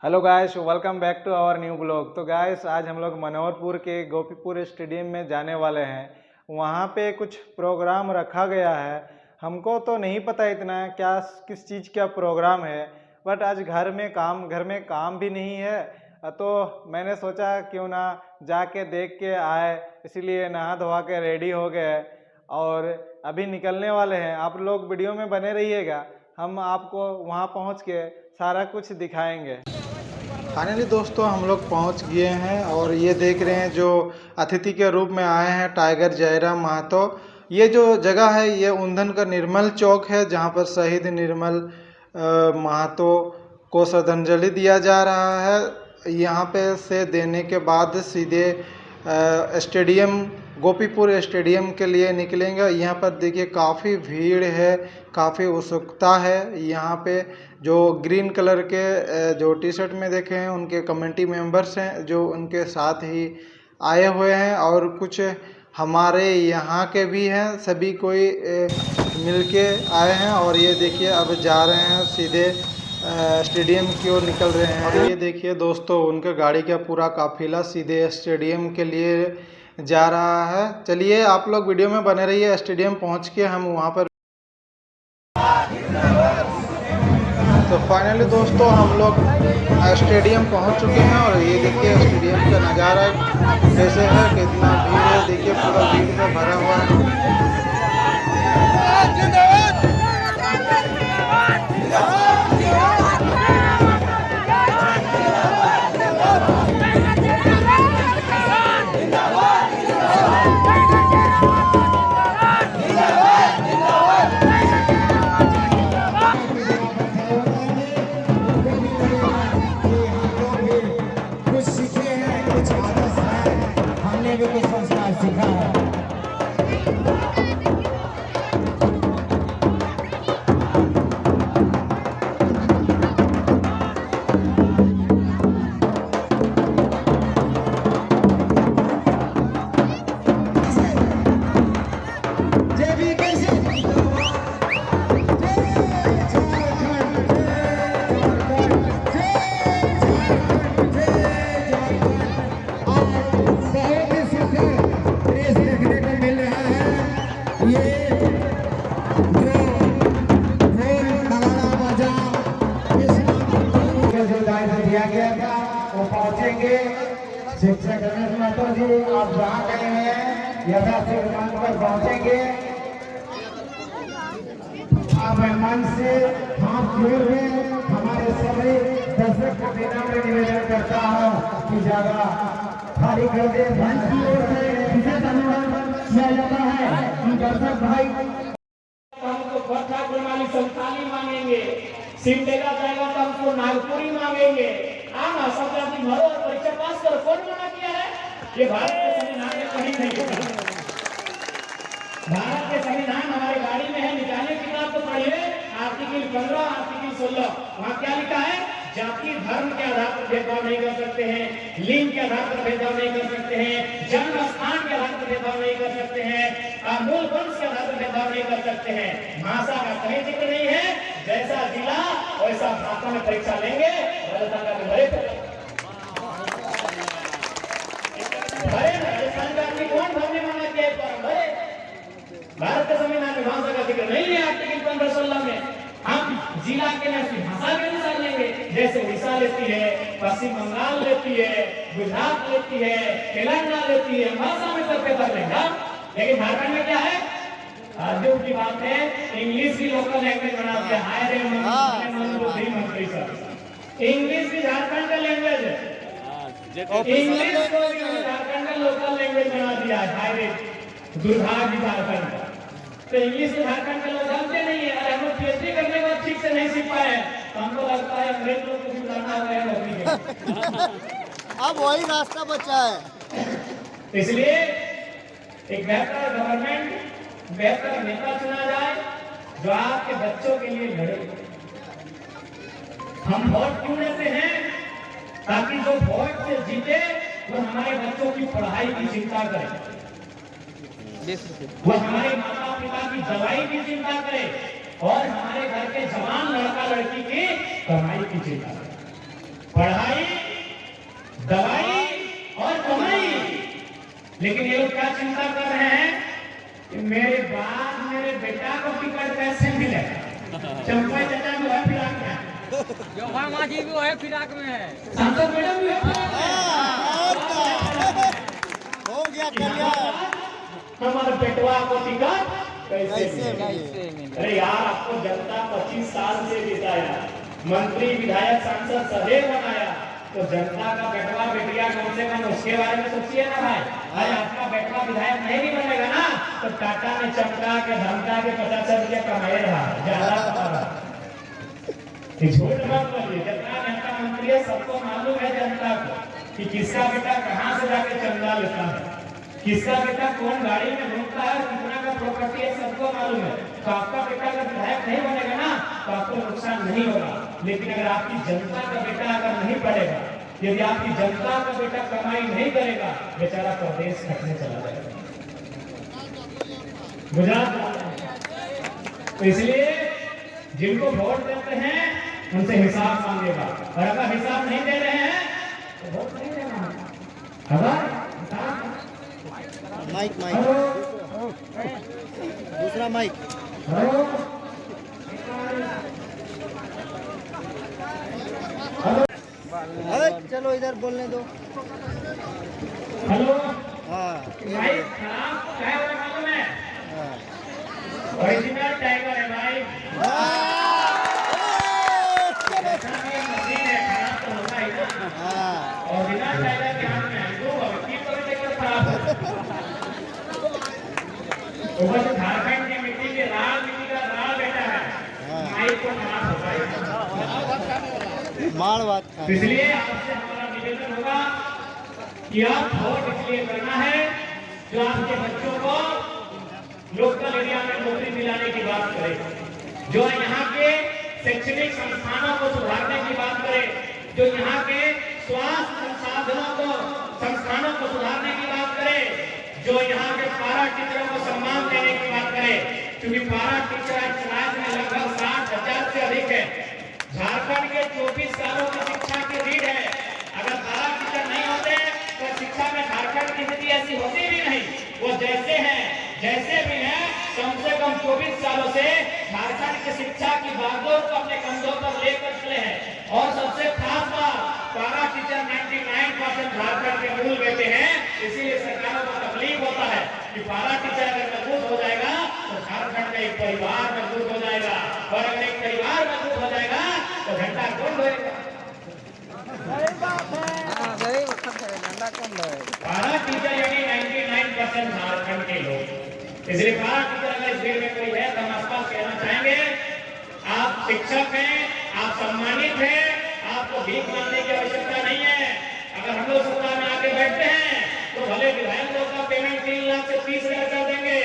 Hello guys, welcome back to our new blog. तो guys, आज हम लोग मनोहरपुर के गोपीपुर स्टेडियम में जाने वाले हैं। वहाँ पे कुछ प्रोग्राम रखा गया है। हमको तो नहीं पता इतना क्या किस चीज़ का प्रोग्राम है, बट आज घर में काम भी नहीं है, तो मैंने सोचा क्यों ना जाके देख के आए, इसीलिए नहा धोवा के रेडी हो गए और अभी निकलने वाले हैं। आप लोग वीडियो में बने रहिएगा, हम आपको वहाँ पहुँच के सारा कुछ दिखाएंगे। फाइनली दोस्तों, हम लोग पहुंच गए हैं और ये देख रहे हैं जो अतिथि के रूप में आए हैं टाइगर जयराम महतो। ये जो जगह है ये ऊंधन का निर्मल चौक है, जहां पर शहीद निर्मल महतो को श्रद्धांजलि दिया जा रहा है। यहाँ पे से देने के बाद सीधे स्टेडियम गोपीपुर स्टेडियम के लिए निकलेंगे। यहाँ पर देखिए काफ़ी भीड़ है, काफ़ी उत्सुकता है। यहाँ पे जो ग्रीन कलर के जो टी शर्ट में देखे हैं उनके कमेटी मेंबर्स हैं जो उनके साथ ही आए हुए हैं, और कुछ हमारे यहाँ के भी हैं। सभी कोई मिलके आए हैं और ये देखिए अब जा रहे हैं सीधे स्टेडियम की ओर निकल रहे हैं। और ये देखिए दोस्तों, उनके गाड़ी का पूरा काफिला सीधे स्टेडियम के लिए जा रहा है। चलिए आप लोग वीडियो में बने रहिए। स्टेडियम पहुंच के हम वहां पर, तो फाइनली दोस्तों हम लोग स्टेडियम पहुंच चुके हैं और ये देखिए स्टेडियम का नज़ारा कैसे है, कितना भीड़ है। देखिए पूरा भीड़ में भरा हुआ है। कुछ संस्कार सीखा है। दिया गया था वो पहुंचेंगे। शिक्षक रमेश महतो जी, आप जहाँ गए हैं यथाशीघ्र मंच पर पहुंचेंगे। आप मेहमान से हाथ जोड़ के हमारे सभी दर्शक को विनम्र निवेदन करता हूँ कि जगह खाली कर दे। मंच की ओर से विशेष अनुरोध किया जाता है कि दर्शक भाई हमको भट्टा प्रणाली संताली मांगेंगे, सिमडेगा जाएगा तो हमको नागपुरी मांगेंगे। आना सब जाति भरो और परीक्षा पास करो। कौन मना किया है? ये भारत के संविधान में कहीं नहीं लिखा। भारत के संविधान हमारी गाड़ी में है, निकाले किताब तो पढ़िए। आर्टिकल 15, आर्टिकल 16 वहाँ क्या लिखा है? जाति धर्म के आधार पर भेदभाव नहीं कर सकते हैं, लिंग के आधार पर भेदभाव नहीं कर सकते हैं, जन्म स्थान के आधार पर भेदभाव नहीं कर सकते हैं, मूल वंश के आधार पर भेदभाव नहीं कर सकते हैं। भाषा का कहीं जिक्र नहीं है। जैसा जिला वैसा भाषा में परीक्षा लेंगे। कौन भरने माना किया है? भारत के संविधान में भाषा का जिक्र नहीं है। आर्टिकल 15-16 में हम जिला के भाषा के अनुसार लेंगे। जैसे उड़ीसा लेती है, पश्चिम बंगाल लेती है, गुजरात लेती है, तेलंगाना लेती है, भाषा में सबके कर लेंगे। लेकिन झारखंड में क्या है? जो की बात है, इंग्लिश भी लोकल लैंग्वेज बना दिया। हायर मंत्री सर, इंग्लिश भी झारखंड का लैंग्वेज है। इंग्लिश को भी झारखंड का लोकल लैंग्वेज बना दिया है। दुर्भाग्य झारखंड का। तो इंग्लिश को झारखंड के लोग जानते नहीं है। अरे हम लोग पीएचडी करने के बाद ठीक से नहीं सीख पाए, हमको लगता है अंग्रेज लोग को भी बुलाना है नौकरी के। अब वही रास्ता बचा है। इसलिए एक बेहतर गवर्नमेंट, बेहतर नेता चुना जाए जो आपके बच्चों के लिए लड़े। हम वोट क्यों देते हैं? ताकि जो वोट से जीते वो हमारे बच्चों की पढ़ाई की चिंता करे, वो हमारे माता पिता की दवाई की चिंता करे और हमारे घर के जवान लड़का लड़की की कमाई की चिंता करे। पढ़ाई, दवाई और कमाई। लेकिन ये लोग क्या चिंता कर रहे हैं कि मेरे बाद मेरे बेटा को टिकट कैसे मिलेगा। चंपा चाचा भी है फिराक में, जोहार मांझी भी है फिराक में है, सांसद मैडम भी है। और क्या हो गया कल्याण। हमारे बेटवा को टिकट कैसे कैसे मिले? मिले? अरे यार, आपको जनता 25 साल से जिताया, मंत्री विधायक सांसद सदैव बनाया, तो जनता का बेटवा बेटिया कम से कम उसके बारे में सोचिए ना भाई। भाई आपका बेटवा विधायक नहीं भी बनेगा ना, तो टाटा ने चमका के धमका के 50 रुपया कमाए रहा, ज्यादा कमा रहा। झूठ मत बोलिए, जितना नेता मंत्री है सबको मालूम है जनता को कि किसका बेटा कहाँ से जाके चंदा लेता है, किसका बेटा कौन गाड़ी में घूमता है, कितना का प्रॉपर्टी है, सबको मालूम है। तो आपका बेटा अगर विधायक नहीं बनेगा ना तो आपको नुकसान नहीं होगा। लेकिन अगर आपकी जनता का बेटा अगर नहीं पढ़ेगा, यदि आपकी जनता का बेटा कमाई नहीं करेगा, बेचारा प्रदेश खटने चला जाएगा, गुजरात। तो इसलिए जिनको वोट देते हैं उनसे हिसाब मांगेगा, और अगर हिसाब नहीं दे रहे हैं तो वोट नहीं देना। अगर माइक माइक दूसरा माइक। अरे चलो इधर बोलने दो। हेलो, हाँ भाई खराब क्या हो रहा मालूम है? हाँ। ओरिजिनल टाइगर है भाई, मशीन है, खराब तो होगा ही ना। हाँ ओरिजिनल टाइगर के हाथ में है, तो तीन कभी टाइगर खराब है। ऊपर से झारखंड की मिट्टी के लाल मिट्टी का लाल बेटा है, माइक को खराब होगा ही। मार बात खा। तो इसलिए आपसे हमारा निवेदन होगा कि आप वोट इसलिए करना है जो आपके बच्चों को लोकल एरिया में नौकरी दिलाने की बात करे, जो यहाँ के शैक्षणिक संस्थानों को सुधारने की बात करे, जो यहाँ के स्वास्थ्य संस्थानों को सुधारने की बात करे, जो यहाँ के पारा टीचरों को सम्मान देने की बात करे। क्योंकि पारा टीचर आज में लगभग 60,000 से अधिक है। झारखंड के 24 सालों की शिक्षा की रीढ़ है। अगर पारा टीचर नहीं होते तो शिक्षा में झारखंड की स्थिति ऐसी होती भी नहीं। वो जैसे हैं जैसे भी हैं, कम से कम 24 सालों से झारखंड की शिक्षा की बागडोर को अपने कंधों पर लेकर चले हैं। और सबसे खास बात, पारा टीचर 99% झारखंड के मूल बेटे हैं। इसीलिए सरकारों को तकलीफ होता है कि पारा टीचर अगर मजबूत हो जाएगा तो झारखंड का एक परिवार मजबूत हो जाएगा, और अगर एक परिवार मजबूत हो जाएगा तो झंडा कौन धोएगा? पारा टीचर यानी 99% झारखंड के लोग। इसलिए पारा टीचर अगर इस भीड़ में कोई है तो हम आसपास कहना चाहेंगे, आप शिक्षक हैं, आप सम्मानित हैं, आपको भीख मांगने की आवश्यकता नहीं है। अगर हम लोग सत्ता में आके बैठते हैं तो भले विधायक लोग का पेमेंट 3 लाख से 30,000 कर देंगे,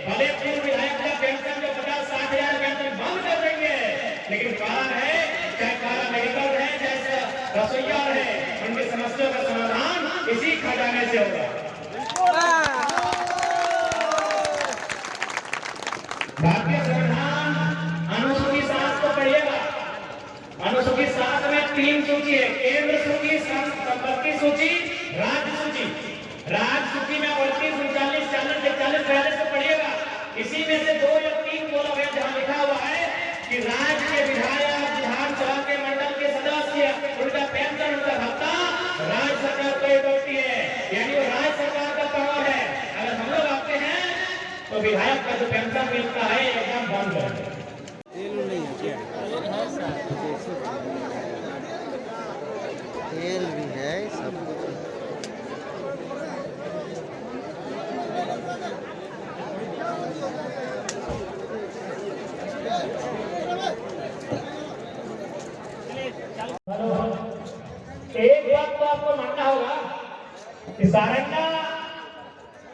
भले पूर्व विधायक का पेंशन जो 50-60 हजार पेंशन बंद कर देंगे, लेकिन कारण है चाहे पारा मेडिकल रहे, चाहे रसोईया रहे, उनकी समस्याओं का समाधान इसी खजाने से होगा। भारतीय संविधान अनुसूची 7 को पढ़िएगा। अनुसूची 7 में 3 सूची है, केंद्र सूची, संपत्ति सूची, राज्य सूची। राज्य सूची में 38, 39, 40, 41, 42 को पढ़िएगा। इसी में से 2 या 3 बोला गया जहाँ लिखा हुआ है कि राज्य के विधायक, विधानसभा के मंडल के सदस्य, उनका पेंशन, उनका भत्ता राज्य सरकार को देती है, यानी वो राज्य सरकार का पावर है। अगर हम लोग आते हैं तो विधायक का जो पेंशन मिलता है एकदम बंद है। तेल भी है, सब कुछ है। एक बात तो आपको मानना होगा कि सारंगा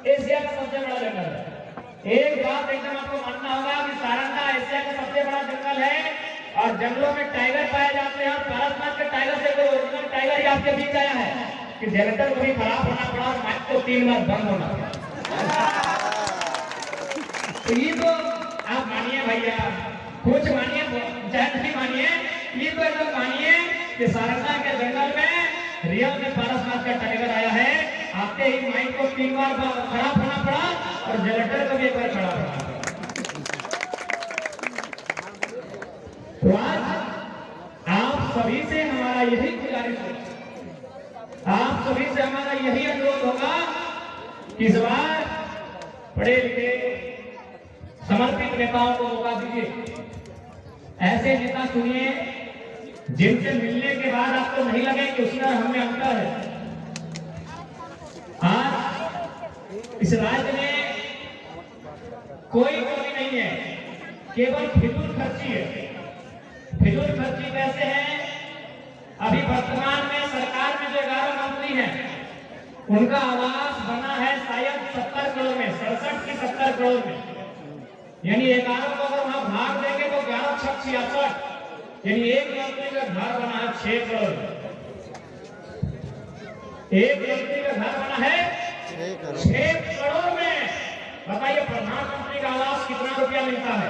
एशिया का सबसे बड़ा जंगल है। एक बात एकदम आपको मानना होगा कि सारंगा एशिया का सबसे बड़ा जंगल है, और जंगलों में टाइगर पाए जाते हैं। और भारत के टाइगर से कोई ओरिजिनल टाइगर ही आपके बीच आया है कि जनरेटर को भी खराब होना पड़ा और माइक को 3 बार बंद होना पड़ा। तो ये तो आप मानिए भैया, कुछ मानिए चाहे नहीं मानिए, ये तो एकदम मानिए कि सारंगा के जंगल में रियल में पारसनाथ का टाइगर आया है। आते ही माइक को 3 बार खड़ा होना पड़ा और जनरेटर को भी एक बार खड़ा होना पड़ा। तो आज आप सभी से हमारा यही गुजारिश है, आप सभी से हमारा यही अनुरोध होगा कि इस बार पढ़े लिखे समर्पित नेताओं को मौका दीजिए। ऐसे नेता चुनिए जिनसे मिलने के बाद आपको नहीं लगे कि उसमें हमें अंतर है। आज इस राज्य में कोई कमी नहीं है, केवल फिजूल खर्ची है। फिजूल खर्ची कैसे है? अभी वर्तमान में सरकार में जो 11 मंत्री हैं उनका आवास बना है शायद 70 करोड़ में, 67 की 70 करोड़ में। यानी 11 को अगर वहां भाग देंगे तो 11 छक 66, यानी एक मंत्री का घर बना है 6 करोड़। एक मंत्री का घर बना है 6 करोड़ में। बताइए प्रधानमंत्री का आवास कितना रुपया मिलता है?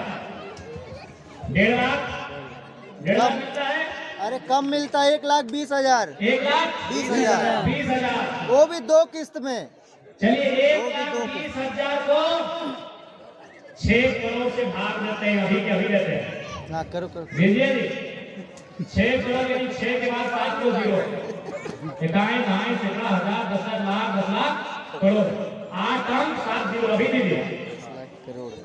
1.5 लाख मिलता है। अरे कम मिलता है, 1,20,000। 1,20,000 20,000 वो भी 2 किस्त में। चलिए 1,20,000 को 6 करोड़ से भाग देते हैं, अभी के अभी देते हैं। ना करो लीजिए जी, 6 करोड़ यानी 6 के बाद 5 को 0, 1 ढाई सैकड़ा हजार 10 लाख 10 लाख करोड़, 8 अंक 7 0 अभी दीजिए।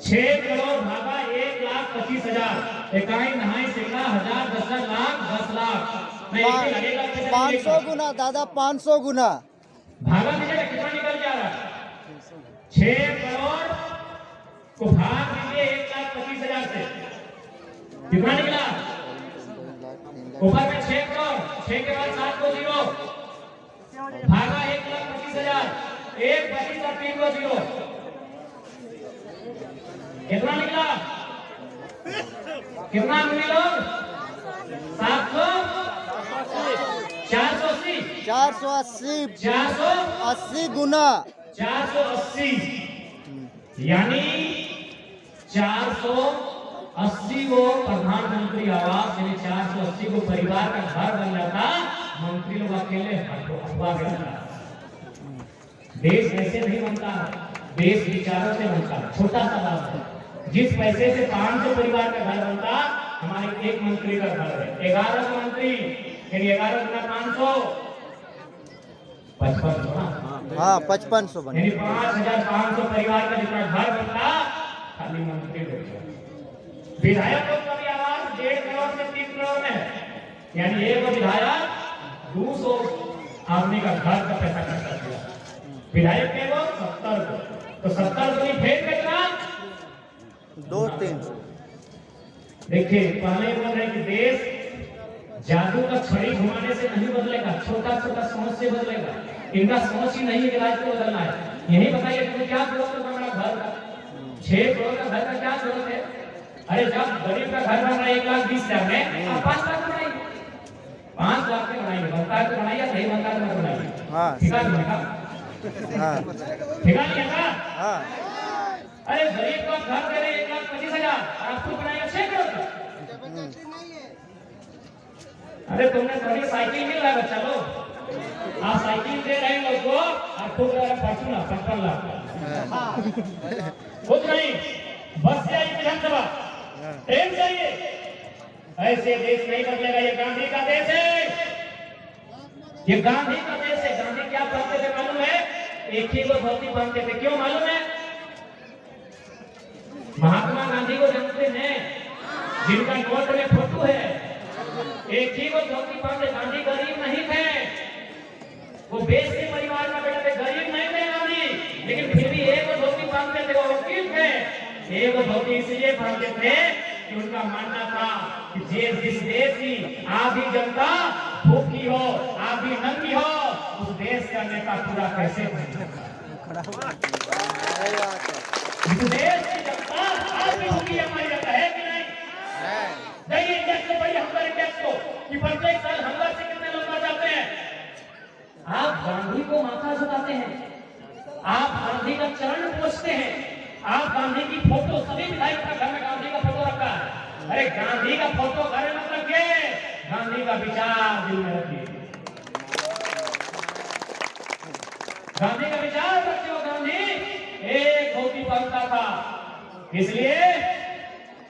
6 करोड़ भागा 1,25,000, 1 ढाई सैकड़ा हजार 10 लाख 10 लाख नहीं लगेगा 500 गुना दादा, 500 गुना भागा दीजिए, कितना निकल जा रहा है? 6 करोड़ को भाग दीजिए 1,25,000 से, कितना निकला? ऊपर में 6 करोड़, 6 के बाद 7 को 0 भागा 1,25,000, 1,25 और 3 को 0, कितना निकला? कितना मिला? 700 480 480 गुना 480, यानी 480 को प्रधानमंत्री आवास यानी 480 को परिवार का घर बन जाता, मंत्री लोग अकेले हटवा गया। देश ऐसे नहीं बनता, देश विचारों से बनता है। छोटा सा बात है, जिस पैसे से 500 परिवार का घर बनता, हमारे एक मंत्री का घर है। 11 मंत्री यानी 11 गुना 500 55, हाँ 5500 बने। यानी 5,500 परिवार का जितना घर बनता, खाली मंत्री लोग। विधायक लोग का भी आवास 1.5 करोड़ से 3 करोड़ में है, यानी एक विधायक 200 आदमी का घर का पैसा खर्चा किया। विधायक के वो 70 को, तो 70 को फेंक कितना? 2-300। देखिए पहले बोल रहे कि देश जादू का छड़ी घुमाने से नहीं बदलेगा, छोटा छोटा समझ से बदलेगा। इनका समझ ही नहीं है कि राज्य को बदलना है। यही बताइए तुम्हें क्या जरूरत है बड़ा घर का? 6 करोड़ का घर का क्या जरूरत है? अरे जब गरीब का घर बन रहा है 1,20,000 में, आप 5 लाख बनाइए, 5 लाख में बनाइए। बनता है तो बनाइए, नहीं बनता है तो बनाइए। हाँ ठिका नहीं है, हाँ ठिका नहीं है। हाँ। अरे गरीब का घर दे रहे 1,25,000, आपको बनाइए 6 करोड़ का। अरे तुमने थोड़ी साइकिल मिल रहा है बच्चा लोग, आप साइकिल दे रहे हैं लोग को, आपको फॉर्चूनर 55 लाख कुछ नहीं। बस से आई विधानसभा, ट्रेन चाहिए। ऐसे देश नहीं बदलेगा, ये गांधी का देश है, ये गांधी का देश है। गांधी क्या पहनते थे मालूम है? एक ही वो धोती पहनते थे। क्यों मालूम है? महात्मा गांधी को जानते हैं, जिनका नोट में फोटो है, एक ही वो धोती पहनते। गांधी गरीब नहीं थे, वो बेस के परिवार का बेटा थे, गरीब नहीं थे गांधी, लेकिन फिर भी एक वो धोती पहनते थे, वो वकील थे। एक वो धोती इसलिए पहनते थे कि उनका मानना था कि जिस देश की आधी जनता भूखी हो, आधी नंगी हो, उस देश का नेता पूरा कैसे बने? इस देश की जनता आधी भूखी हमारी जनता है कि नहीं? जाइए इंडेक्स से पढ़िए, हंगर इंडेक्स को, कि प्रत्येक साल हंगर से कितने लोग मर जाते हैं। आप गांधी को माथा झुकाते हैं, आप गांधी का चरण पोछते हैं, आप गांधी की फोटो, सभी विधायक का घर में गांधी का फोटो रखा है। अरे गांधी का फोटो घर में मत रखिए, गांधी का विचार दिल में रखिए, गांधी का विचार रखियो। गांधी एक धोती पहनता था, इसलिए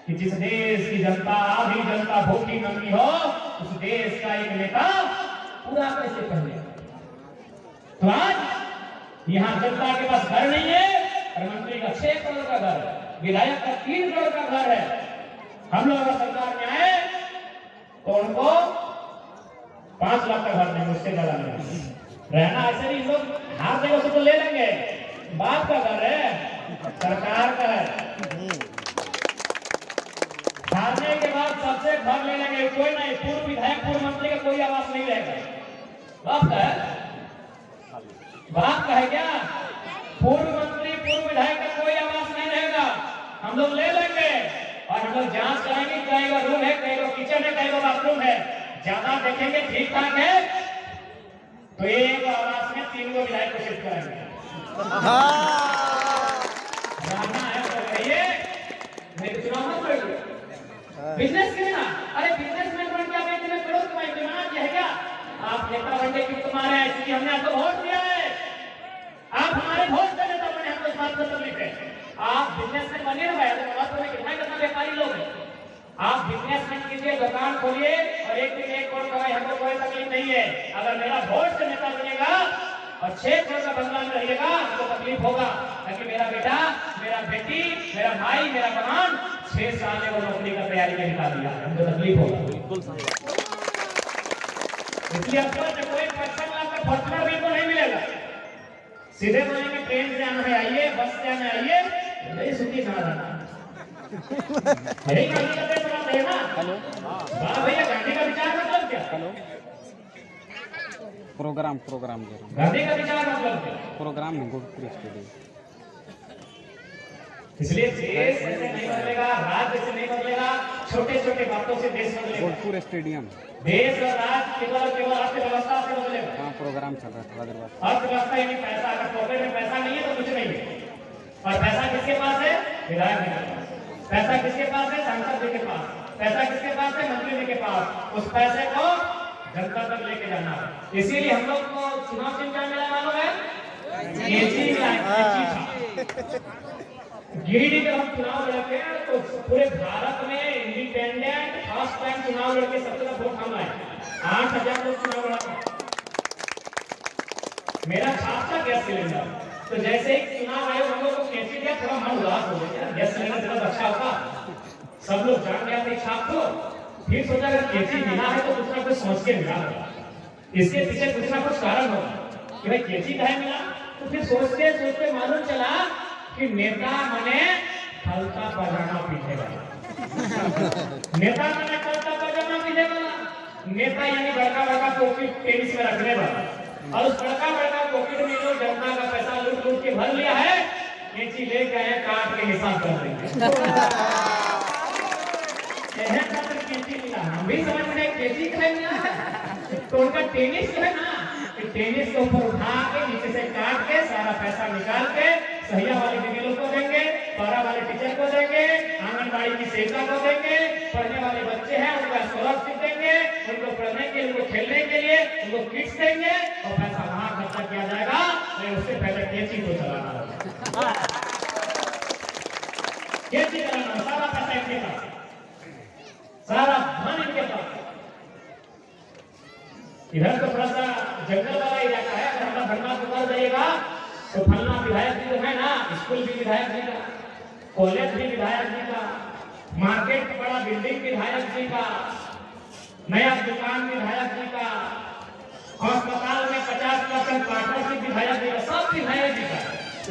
कि जिस देश की जनता आधी जनता भूखी नंगी हो, उस देश का एक नेता पूरा कैसे पहने। तो आज यहाँ जनता के पास घर नहीं है, प्रधानमंत्री का 6 करोड़ का घर है, विधायक का 3 करोड़ का घर है। हम लोग अगर सरकार में आए तो उनको 5 लाख का घर नहीं, उससे ज्यादा नहीं रहना। ऐसे नहीं लोग हार देगा तो ले लेंगे, बाप का घर है, सरकार का है। हारने के बाद सबसे घर ले लेंगे, कोई नहीं, पूर्व विधायक पूर्व मंत्री का कोई आवास नहीं रहेगा। बाप का है, बाप का है क्या? पूर्व मंत्री पूर्व विधायक का कोई आवास नहीं रहेगा, हम लोग ले लेंगे। और हम लोग जांच करेंगे कई गो रूम है, कई गो किचन है, कई गो बाथरूम है, ज्यादा देखेंगे ठीक ठाक है तो एक आवास में 3 गो विधायक को शिफ्ट करेंगे। रहना है तो कहिए, नहीं चुनाव मत लड़िए। बिजनेस करना, अरे बिजनेसमैन बन के आप एक दिन करोड़ कमाई दिमाग है क्या? आप नेता बनने की तुम्हारे हैं, क्योंकि हमने आपको वोट दिया है, आप हमारे वोट का नेता बने, हमको इस बात को तकलीफ है। आप बिजनेसमैन बने ना भाई, तो बात करने कितना कितना व्यापारी लोग हैं। आप बिजनेसमैन कीजिए, दुकान खोलिए और एक दिन 1 करोड़ कमाई, हमको कोई तकलीफ नहीं है। अगर मेरा वोट से नेता बनेगा और 6 करोड़ का बंगला में रहिएगा तो तकलीफ होगा, ताकि मेरा बेटा, मेरा बेटी, मेरा भाई, मेरा कमान 6 साल में वो नौकरी का तैयारी में निकाल दिया, हमको तकलीफ होगा। इसलिए अब कोई 55 लाख का फॉर्चूनर बिल्कुल नहीं मिलेगा। सीधे बोलेंगे ट्रेन से आना है आइए, बस से आना है आइए, नहीं सुखी चला जाना। यही गांधी का पेड़ बनाते हैं ना। हेलो भैया, गांधी का विचार मतलब क्या? हेलो प्रोग्राम गांधी का विचार मतलब क्या? प्रोग्राम है गोपीपुर स्टेडियम। इसलिए देश ऐसे नहीं बदलेगा, राज्य ऐसे नहीं बदलेगा, छोटे छोटे बातों से देश बदलेगा। गोपीपुर स्टेडियम देश और राज्य केवल अर्थव्यवस्था से बदलेगा। हाँ, प्रोग्राम चल रहा था हैदराबाद। अर्थव्यवस्था ही नहीं, पैसा, अगर पॉकेट में पैसा नहीं है तो कुछ नहीं है। और पैसा किसके पास है? विधायक के पास। पैसा किसके पास है? सांसद जी के पास। पैसा किसके पास है? मंत्री जी के पास। उस पैसे को जनता तक लेके जाना है। इसीलिए हम लोग को चुनाव चिन्ह क्या मिला मालूम है? केची मिला। गिरिडीह जब हम चुनाव लड़ते हैं तो पूरे भारत में इंडिपेंडेंट फर्स्ट टाइम चुनाव लड़के सबसे ज्यादा वोट हम आए, 8,000 लोग चुनाव लड़ा। मेरा छाप था गैस सिलेंडर, तो जैसे ही चुनाव आयोग हम लोग को कैसे दिया, थोड़ा मन उदास हो गया, गैस सिलेंडर जरा अच्छा होता। सब लोग जान गए अपनी छाप को, फिर सोचा अगर केसी मिला है तो कुछ ना कुछ समझ के मिला होगा, इसके पीछे कुछ ना कुछ कारण होगा कि भाई केसी कहे मिला। तो फिर सोचते सोचते मालूम चला कि नेता मने हल्का पजामा पीछेगा। नेता मने हल्का पजामा पीछेगा। नेता यानी बड़का बड़का पॉकेट टेनिस में रखने वाला, और उस बड़का बड़का पॉकेट में जो जनता का पैसा लूट लूट के भर लिया है, केची ले गए काट के हिसाब कर देंगे। केची मिला, हम भी समझ में केची कहेंगे तो उनका टेनिस है ना, टेनिस के ऊपर उठा के नीचे से काट के सारा पैसा निकाल के सहिया वाले दीदी को देंगे, पारा वाले टीचर को देंगे, आंगनबाड़ी की सेविका को देंगे, पढ़ने वाले बच्चे हैं उनको स्कॉलरशिप देंगे, उनको पढ़ने के लिए, उनको खेलने के लिए उनको किट्स देंगे, और पैसा वहां खर्चा किया जाएगा। तो उससे पहले केची को चलाना होगा, केची चलाना, सारा पैसा इनके पास, सारा धन इनके पास। इधर तो थोड़ा सा जंगल वाला इलाका है, अगर हमारा भरना उतर जाइएगा तो फलना विधायक जी है ना, स्कूल भी विधायक जी का, कॉलेज भी विधायक जी का, मार्केट बड़ा बिल्डिंग विधायक जी का, नया दुकान विधायक जी का, अस्पताल में 50% पार्टनरशिप विधायक जी का, सब विधायक जी का।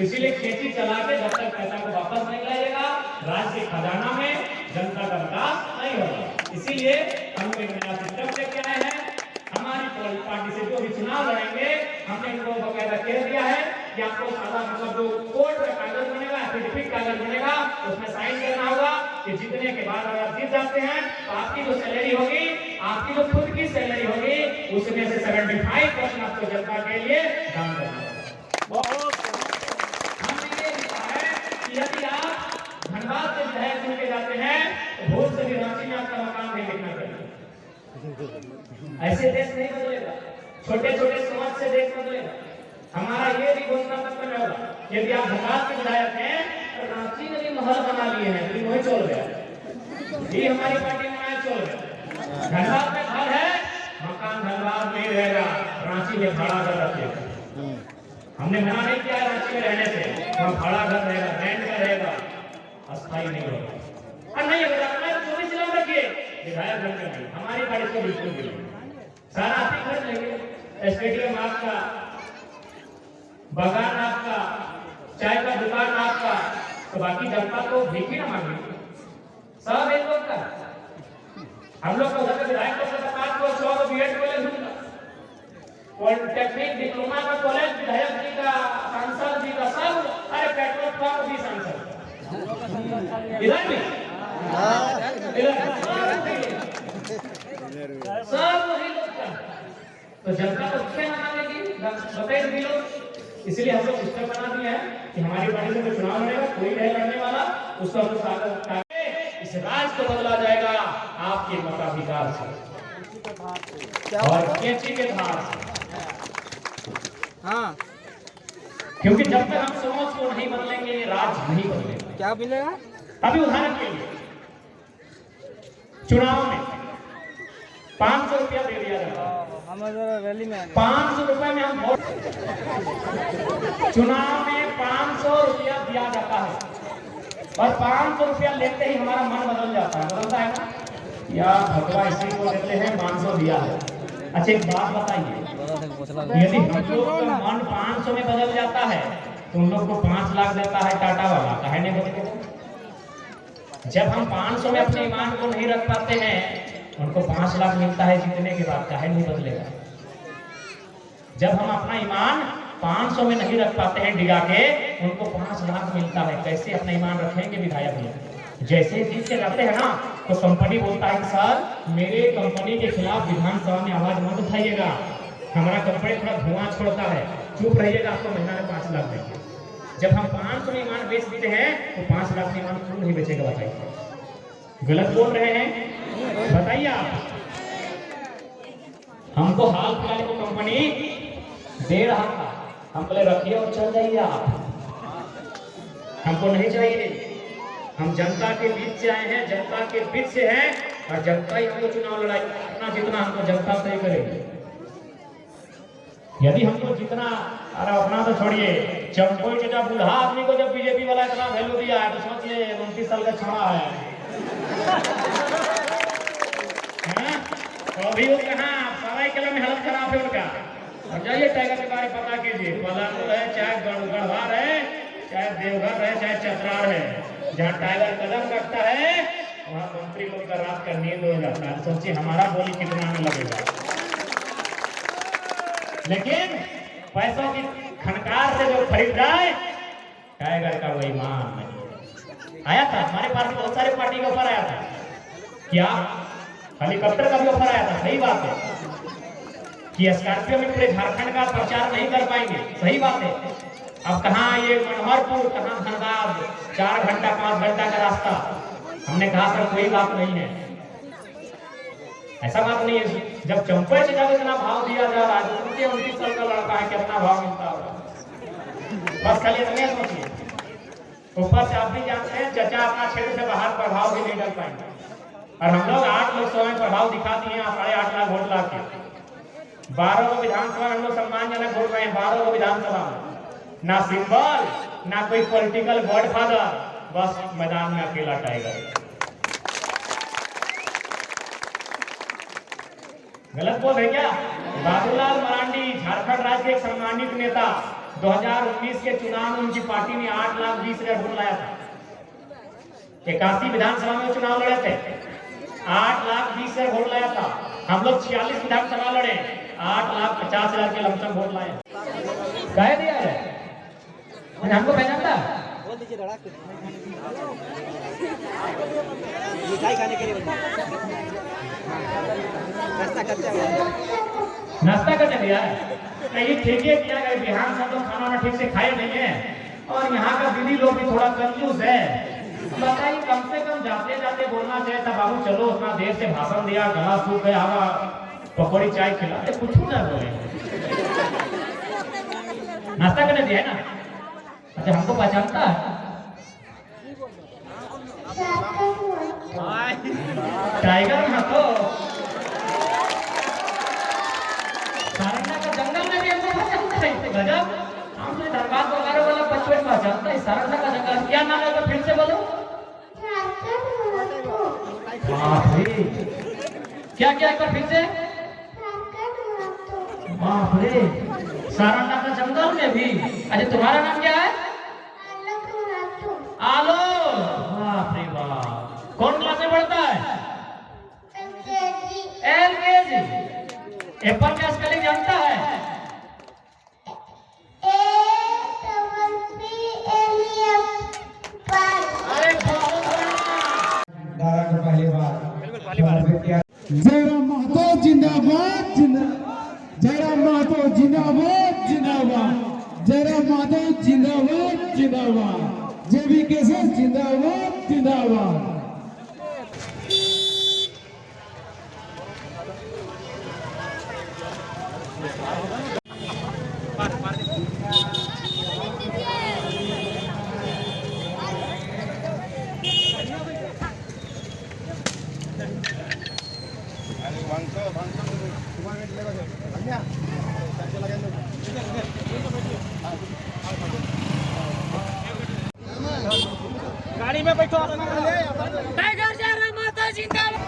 इसीलिए खेती चला के जब तक पैसा को वापस नहीं लाएगा, राज्य के खजाना में जनता का विकास नहीं होगा। इसीलिए हम एक नया सिस्टम लेके आए हैं। हमारी पार्टी से जो भी चुनाव लड़ेंगे, हमने इनको बकायदा कह दिया है कि आपको सादा मतलब जो कोर्ट का कागज बनेगा, एफिडेविट कागज बनेगा, उसमें साइन करना होगा कि जीतने के बाद अगर जीत जाते हैं तो आपकी जो सैलरी होगी, आपकी जो खुद की सैलरी होगी, उसमें से 75% आपको जनता के लिए दान करना होगा। हमने ये लिखा है कि यदि आप धनबाद से विधायक चुन के जाते हैं तो भोट से भी रांची में आपका मकान नहीं लिखना चाहिए। ऐसे देश नहीं बदलेगा। छोटे छोटे समझ से देश बदलेगा। हमारा ये भी घोषणा पत्र में होगा, यदि आप धनबाद के विधायक हैं तो रांची में भी महल बना लिए हैं, तो वही चल गया, ये हमारी पार्टी में चल गया। धनबाद में घर है, मकान धनबाद में रहेगा, रांची में भाड़ा घर रखेगा। हमने मना नहीं किया रांची में रहने से, वहाँ भाड़ा घर रहेगा, रेंट का रहेगा, अस्थायी नहीं होगा। और नहीं होगा तो 24 जिला में रखिए, विधायक बन के हमारी पार्टी को बिल्कुल भी सारा आप ही खर्च लेंगे। स्टेडियम आपका, बागान आपका, चाय का दुकान आपका, तो बाकी जनता को भीख ही ना मांगे, सब एक लोग का। हम लोग को उधर विधायक को 5 को 6 को बीएड कॉलेज होगा, पॉलिटेक्निक डिप्लोमा का कॉलेज विधायक जी का, सांसद जी का, सब। अरे पेट्रोल पंप भी सांसद इधर भी सब वही लोग का। तो जनता को क्या मांगेगी, बताइए भी लोग। इसलिए हम लोग सिस्टम बना दिया है कि हमारी पार्टी से जो चुनाव लड़ेगा, कोई नहीं लड़ने वाला, उसका कुछ आगे इस राज्य को बदला जाएगा आपके मताधिकार से और कैंची के धार से। हाँ, क्योंकि जब तक हम सोच को नहीं बदलेंगे, राज्य नहीं बदलेगा। क्या मिलेगा? अभी उदाहरण के लिए चुनाव में 500 रुपया दे दिया जाता है, हमारे रैली में 500 रुपए में हम वोट, चुनाव में 500 रुपया दिया जाता है और 500 रुपया लेते ही हमारा मन बदल जाता है, बदलता है ना? या भगवा इसी को देते हैं, 500 दिया है। अच्छा एक बात बताइए, यदि हम लोग का मन 500 में बदल जाता है तो उन लोग को 5 लाख देता है टाटा वाला, काहे नहीं बदलेगा? जब हम 500 में अपने ईमान को नहीं रख पाते हैं, उनको 5 लाख मिलता है जीतने के बाद, काहे नहीं बदलेगा? जब हम अपना ईमान 500 में नहीं रख पाते हैं डिगा के, उनको 5 लाख मिलता है, कैसे अपना ईमान रखेंगे विधायक लोग? जैसे जीत के जाते हैं ना, तो कंपनी बोलता है सर मेरे कंपनी के खिलाफ विधानसभा में आवाज मत उठाइएगा, हमारा कंपनी थोड़ा धुआं छोड़ता है, चुप रहिएगा, आपको महीना में 5 लाख देंगे। जब हम 500 में ईमान बेच देते हैं तो 5 लाख में ईमान क्यों नहीं बेचेगा? बताइए, गलत बोल रहे हैं? बताइए आप। हमको हाल फिलहाल को कंपनी दे रहा था, हम बोले रखिए और चल जाइए आप, हमको नहीं चाहिए। हम जनता के बीच से आए हैं, जनता के बीच से हैं और जनता ही हमको चुनाव लड़ाई, अपना जितना हमको जनता तय करेगी। यदि हमको जितना, अरे अपना तो छोड़िए, चंपोई के जब बूढ़ा आदमी को जब बीजेपी वाला इतना वैल्यू दिया है तो सोचिए 29 साल का छोड़ा है, तो अभी वो कहाँ सरायकेला में हालत खराब है उनका। और जाइए टाइगर के बारे में पता कीजिए, पलामू है, चाहे गढ़वार है, चाहे देवघर है, चाहे चतरार है, जहाँ टाइगर कदम रखता है वहाँ मंत्री लोग का रात का नींद हो जाता है। सोचिए हमारा बोली कितना में लगेगा। लेकिन पैसों की खनकार से जो खरीद जाए, टाइगर का वही मान नहीं। आया था हमारे पास बहुत सारे पार्टी का ऑफर आया था, क्या हेलीकॉप्टर का भी ऑफर आया था, सही बात है कि स्कॉर्पियो में पूरे झारखंड का प्रचार नहीं कर पाएंगे, सही बात है। अब कहाँ ये मनोहरपुर, कहाँ धनबाद, 4 घंटा 5 घंटा का रास्ता। हमने कहा सर कोई बात नहीं है, ऐसा बात नहीं है। जब चंपे से जब इतना भाव दिया जा रहा है, 29 साल का लड़का है, कितना भाव मिलता होगा? बस खाली इतने सोचिए। ऊपर से आप भी जानते हैं चचा अपना क्षेत्र से बाहर प्रभाव भी नहीं डाल पाएंगे, और हम लोग 8 लोकसभा में प्रभाव दिखा दिए, 8.5 लाख वोट ला के 12 को विधानसभा में हम लोग सम्मानजनक वोट रहे हैं। 12 को विधानसभा में ना सिंबल, ना कोई पॉलिटिकल गॉडफादर, बस मैदान में अकेला टाइगर। गलत बोल रहे क्या? बाबूलाल मरांडी झारखंड राज्य के एक सम्मानित नेता, 2019 के चुनाव में उनकी पार्टी ने 8,20,000 वोट लाया था। 81 विधानसभा में चुनाव लड़े थे, 8,20,000 वोट लाया था। हम लोग 46 विधानसभा लड़े, 8,50,000 के लमसम वोट लाए। कह दिया है हमको पहचानता, बोल दीजिए धड़ाके मिठाई खाने के लिए नाश्ता करने दिया नहीं, ठीक है किया बिहार से तो खाना ठीक से खाए नहीं है, और यहाँ का दीदी लोग भी थोड़ा कंजूस है, बताइए, कम से कम जाते जाते बोलना चाहिए था, बाबू चलो, उतना देर से भाषण दिया, गला सूख गया हवा, पकौड़ी चाय खिला, कुछ ना बोले। नाश्ता करने दिया है ना? अच्छा, हमको पहचानता है? टाइगर ना तो सारंगा का जंगल में भी हमको पहचानता है। गजब, हमने दरबार वगैरह वाला बचपन पहचानता है। सारंगा का जंगल क्या नाम है, तो फिर से बोलो। बाप रे, क्या क्या, एक बार फिर से। बाप रे, सारंगा का जंगल में भी। अरे तुम्हारा नाम क्या है? आलो। बाप रे बाप, कौन क्लास में पढ़ता है? LKG। एप्पल का स्पेलिंग जानता है? अरे बहुत दादा को पहली बार जयराम महतो जिंदाबाद, जयराम महतो जिंदाबाद, जयराम महतो जिंदाबाद, जेबी केसर जिंदाबाद। गाड़ी में बैठो टाइगर जयराम माता जिंदाबाद।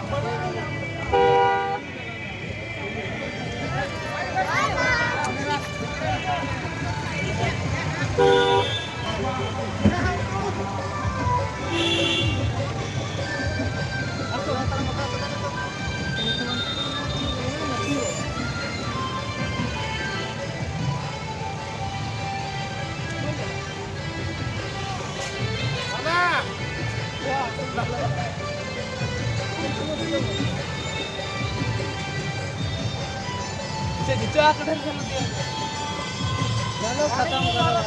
चलो खत्म करो।